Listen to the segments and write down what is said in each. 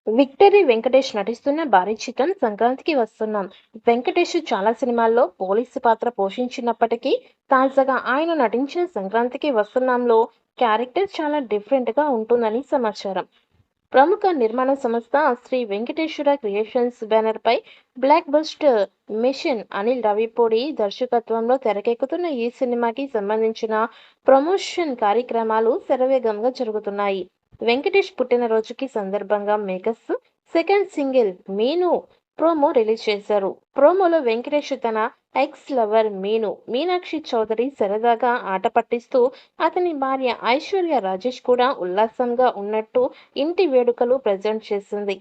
Victory Venkatesh నటిస్తున్న భారీ చిత్రం సంక్రాంతికి వస్తున్నాం. వెంకటేష్ చాలా సినిమాల్లో పోలీసు పాత్ర పోషించినప్పటికీ తాజాగా ఆయన నటించిన సంక్రాంతికి వస్తున్నాంలో క్యారెక్టర్ చాలా డిఫరెంట్ గా ఉంటుందని సమాచారం. ప్రముఖ నిర్మాణ సంస్థ శ్రీ వెంకటేశ్వర క్రియేషన్స్ బ్యానర్ పై blockbuster machine Anil Ravipudi దర్శకత్వంలో తెరకెక్కుతున్న ఈ సినిమాకి సంబంధించిన ప్రమోషన్ కార్యక్రమాలు శరవేగంగా జరుగుతున్నాయి. వెంకటేష్ పుట్టినరోజుకి సందర్భంగా makers second single Meenu promo release చేశారు. ప్రోమోలో వెంకటేష్ తన ఎక్స్ లవర్ మీనాక్షి చౌదరి సరదాగా ఆట పట్టిస్తూ అతని భార్య ఐశ్వర్య రాజేష్ కూడా ఉల్లాసంగా ఉన్నట్టు ఇంటి వేడుకలు ప్రజెంట్ చేసింది.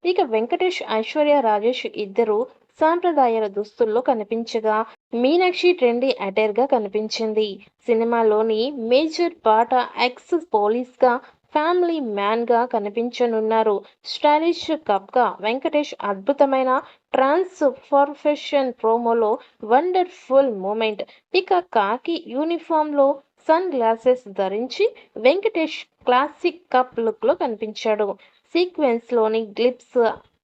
ఇక వెంకటేష్ ఐశ్వర్య రాజేష్ ఇద్దరు సాంప్రదాయ దుస్తుల్లో కనిపించగా మీనాక్షి ట్రెండీ అటైర్ గా కనిపించింది. సినిమాలోని మేజర్ పాట ఎక్స్ పోలీస్ గా ఫ్యామిలీ మ్యాన్ గా కనిపించనున్నారు. స్టైలిష్ కప్ గా వెంకటేష్ అద్భుతమైన ట్రాన్స్ఫర్మేషన్ ప్రోమోలో వండర్ఫుల్ మూమెంట్. ఇక కాకి యూనిఫామ్ లో సన్ గ్లాసెస్ ధరించి వెంకటేష్ క్లాసిక్ కప్ లుక్ లో కనిపించాడు. సీక్వెన్స్ లోని గ్లిప్స్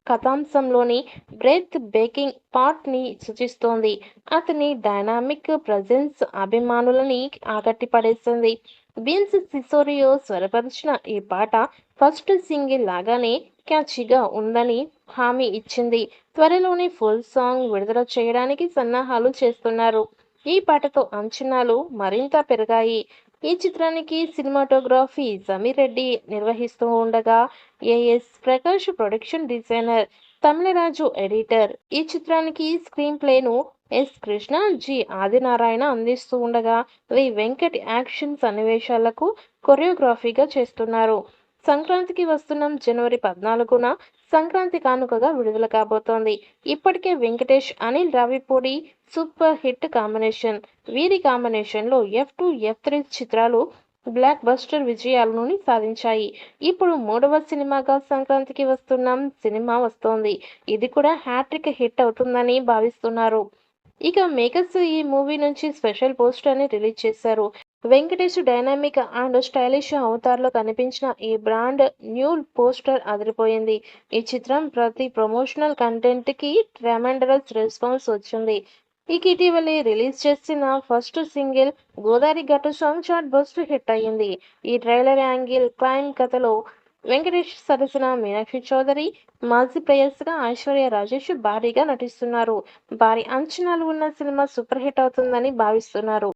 కథాంశంలోని బ్రెత్ బేకింగ్ పార్ట్ ని సూచిస్తోంది. అతని డైనామిక్ ప్రజెన్స్ అభిమానులని ఆకట్టి పడేసింది. బీన్స్ సిసోరియో స్వరపరిచిన ఈ పాట ఫస్ట్ సింగిల్ లాగానే క్యాచీగా ఉందని హామీ ఇచ్చింది. త్వరలోనే ఫుల్ సాంగ్ విడుదల చేయడానికి సన్నాహాలు చేస్తున్నారు. ఈ పాటతో అంచనాలు మరింత పెరిగాయి. ఈ చిత్రానికి సినిమాటోగ్రఫీ సమీర్ రెడ్డి నిర్వహిస్తూ ఉండగా A S Prakash production designer, Tamilraju editor. ఈ చిత్రానికి స్క్రీన్ ప్లేను ఎస్ కృష్ణ, జి ఆదినారాయణ అందిస్తూ ఉండగా వి వెంకట్ యాక్షన్ సన్నివేశాలకు కొరియోగ్రఫీగా చేస్తున్నారు. సంక్రాంతికి వస్తున్నాం జనవరి 14న సంక్రాంతి కానుకగా విడుదల కాబోతోంది. ఇప్పటికే Venkatesh Anil Ravipudi super hit combination. వీరి కాంబినేషన్ లో F2, F3 చిత్రాలు బ్లాక్ బస్టర్ విజయాలను సాధించాయి. ఇప్పుడు మూడవ సినిమాగా సంక్రాంతికి వస్తున్నాం సినిమా వస్తోంది. ఇది కూడా హ్యాట్రిక్ హిట్ అవుతుందని భావిస్తున్నారు. ఇక మేకర్స్ ఈ మూవీ నుంచి స్పెషల్ పోస్టర్ ని రిలీజ్ చేశారు. Venkatesh dynamic and stylish Avatar లో కనిపించిన ఈ బ్రాండ్ న్యూ పోస్టర్ అదిరిపోయింది. ఈ చిత్రం ప్రతి ప్రమోషనల్ కంటెంట్ కి ట్రెమెండరస్ రెస్పాన్స్ వచ్చింది. ఇక ఇటీవలే రిలీజ్ చేసిన ఫస్ట్ సింగిల్ గోదావరి గట్టు సాంగ్ చాట్ బస్ట్ హిట్ అయ్యింది. ఈ ట్రైలర్ యాంగిల్ క్రైమ్ కథలో వెంకటేష్ సరసన మీనాక్షి చౌదరి, మాజీ ప్రేయస్గా ఐశ్వర్య రాజేష్ భారీగా నటిస్తున్నారు. భారీ అంచనాలు ఉన్న సినిమా సూపర్ హిట్ అవుతుందని భావిస్తున్నారు.